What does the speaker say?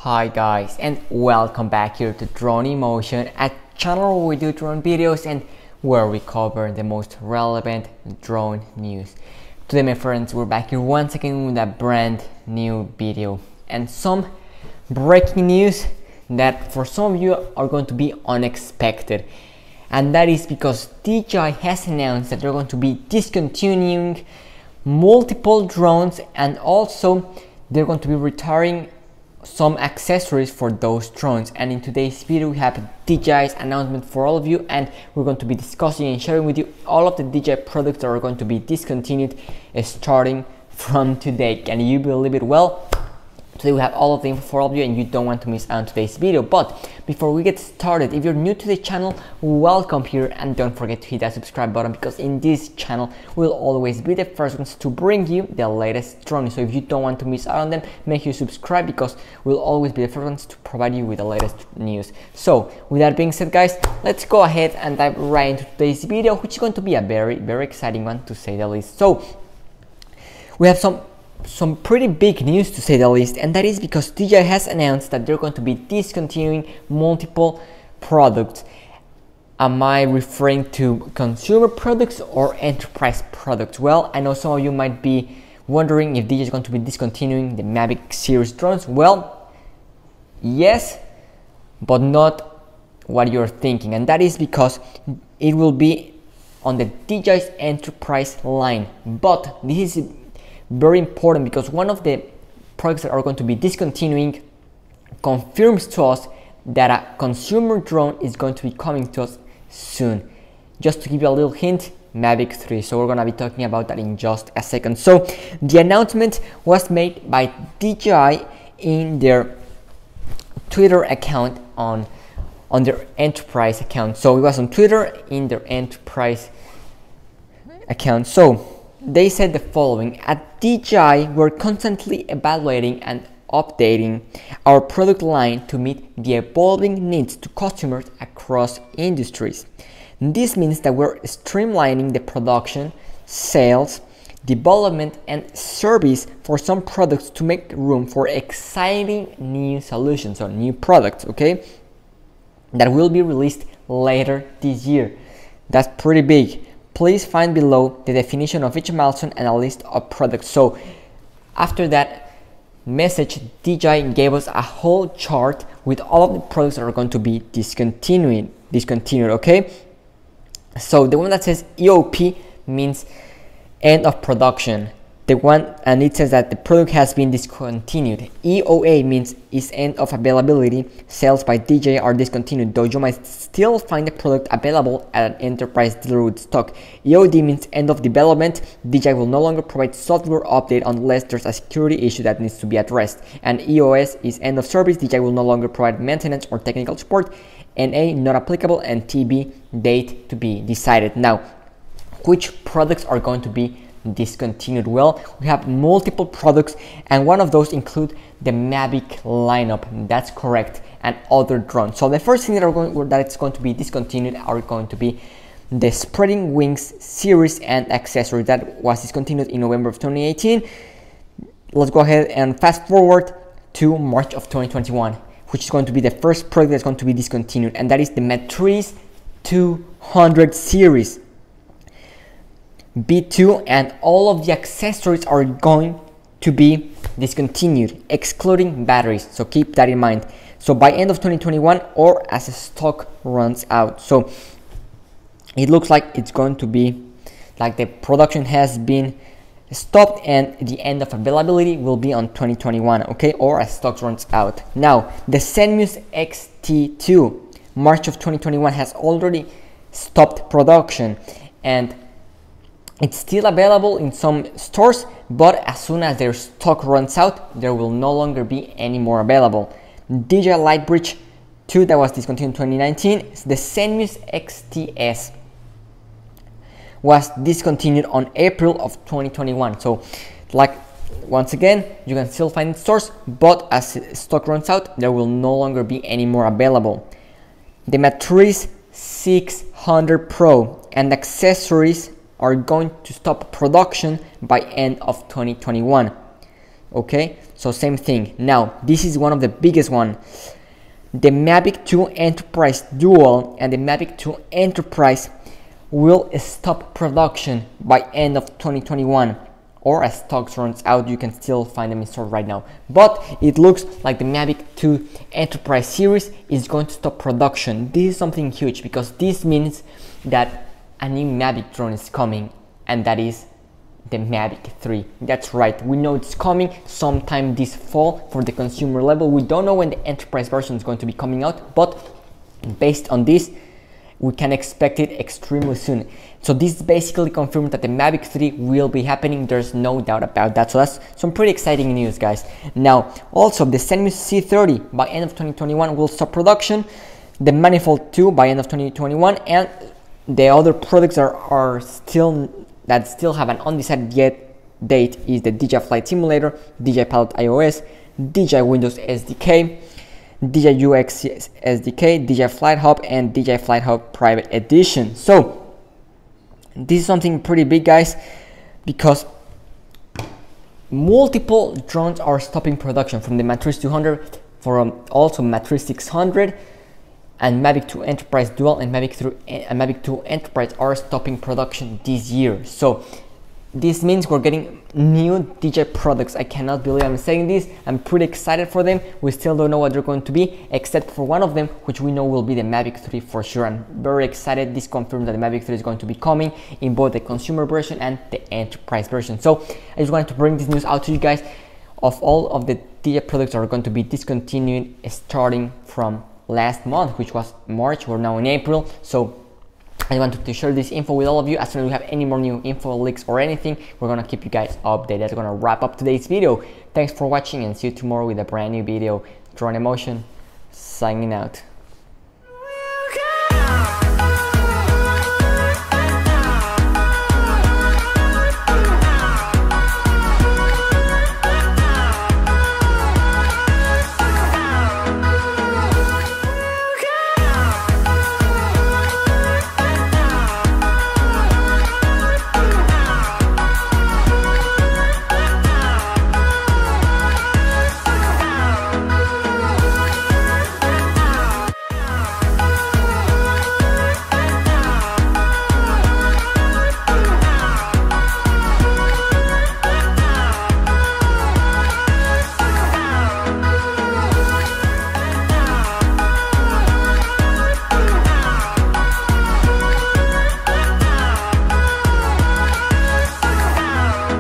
Hi guys, and welcome back here to Drone Emotion, a channel where we do drone videos and where we cover the most relevant drone news. Today my friends, we're back here once again with a brand new video and some breaking news that for some of you are going to be unexpected, and that is because DJI has announced that they're going to be discontinuing multiple drones, and also they're going to be retiring some accessories for those drones. And in today's video we have DJI's announcement for all of you, and we're going to be discussing and sharing with you all of the DJI products that are going to be discontinued starting from today. Can you believe it? Well, today we have all of the info for all of you and you don't want to miss out on today's video. But before we get started, if you're new to the channel, welcome here, and don't forget to hit that subscribe button, because in this channel we'll always be the first ones to bring you the latest drones. So if you don't want to miss out on them, make sure you subscribe, because we'll always be the first ones to provide you with the latest news. So with that being said guys, let's go ahead and dive right into today's video, which is going to be a very exciting one to say the least. So we have some pretty big news to say the least, and that is because DJI has announced that they're going to be discontinuing multiple products. Am I referring to consumer products or enterprise products? Well, I know some of you might be wondering if DJI is going to be discontinuing the Mavic series drones. Well, yes, but not what you're thinking, and that is because it will be on the DJI's enterprise line. But this is very important, because one of the products that are going to be discontinuing confirms to us that a consumer drone is going to be coming to us soon. Just to give you a little hint, Mavic 3. So we're going to be talking about that in just a second. So the announcement was made by DJI in their Twitter account, on their enterprise account. So it was on Twitter in their enterprise account. So they said the following: at DJI, we're constantly evaluating and updating our product line to meet the evolving needs to customers across industries. This means that we're streamlining the production, sales, development, and service for some products to make room for exciting new solutions or new products, okay, that will be released later this year. That's pretty big. Please find below the definition of each milestone and a list of products. So after that message, DJI gave us a whole chart with all of the products that are going to be discontinued, okay? So the one that says EOP means end of production. The one, and it says that the product has been discontinued. EOA means is end of availability. Sales by DJI are discontinued, though you might still find the product available at an enterprise dealer with stock. EOD means end of development. DJI will no longer provide software update unless there's a security issue that needs to be addressed. And EOS is end of service. DJI will no longer provide maintenance or technical support. NA not applicable, and TB date to be decided. Now, which products are going to be discontinued? Well, we have multiple products, and one of those include the Mavic lineup. That's correct, and other drones. So the first thing that it's going to be discontinued are going to be the Spreading Wings series and accessory that was discontinued in November of 2018. Let's go ahead and fast forward to March of 2021, which is going to be the first product that's going to be discontinued, and that is the Matrice 200 series B2, and all of the accessories are going to be discontinued, excluding batteries. So keep that in mind. So by end of 2021, or as the stock runs out. So it looks like it's going to be like the production has been stopped, and the end of availability will be on 2021, okay, or as stock runs out. Now the Zenmuse XT2 March of 2021 has already stopped production, and it's still available in some stores, but as soon as their stock runs out, there will no longer be any more available. DJI Lightbridge 2 that was discontinued in 2019, the Zenmuse XTS was discontinued on April of 2021. So like, once again, you can still find it in stores, but as stock runs out, there will no longer be any more available. The Matrice 600 Pro and accessories are going to stop production by end of 2021. Okay, so same thing. Now this is one of the biggest one. The Mavic 2 Enterprise Dual and the Mavic 2 Enterprise will stop production by end of 2021, or as stocks runs out, you can still find them in store right now. But it looks like the Mavic 2 Enterprise series is going to stop production. This is something huge because this means that a new Mavic drone is coming, and that is the Mavic 3. That's right, we know it's coming sometime this fall for the consumer level. We don't know when the enterprise version is going to be coming out, but based on this, we can expect it extremely soon. So this basically confirms that the Mavic 3 will be happening. There's no doubt about that. So that's some pretty exciting news, guys. Now, also the Zenmuse C30 by end of 2021 will stop production. The Manifold 2 by end of 2021, and the other products are still have an undecided yet date is the DJI Flight Simulator, DJI Pilot iOS, DJI Windows SDK, DJI UX SDK, DJI Flight Hub, and DJI Flight Hub Private Edition. So this is something pretty big, guys, because multiple drones are stopping production, from the Matrice 200, from also Matrice 600, and Mavic 2 Enterprise Dual and Mavic 2 Enterprise are stopping production this year. So this means we're getting new DJI products. I cannot believe I'm saying this. I'm pretty excited for them. We still don't know what they're going to be, except for one of them, which we know will be the Mavic 3 for sure. I'm very excited. This confirms that the Mavic 3 is going to be coming in both the consumer version and the enterprise version. So I just wanted to bring this news out to you guys. Of all of the DJI products are going to be discontinued starting from last month, which was March. We're now in April. So I wanted to share this info with all of you. As soon as we have any more new info, leaks, or anything, we're gonna keep you guys updated. That's gonna wrap up today's video. Thanks for watching, and see you tomorrow with a brand new video. Drone Emotion signing out.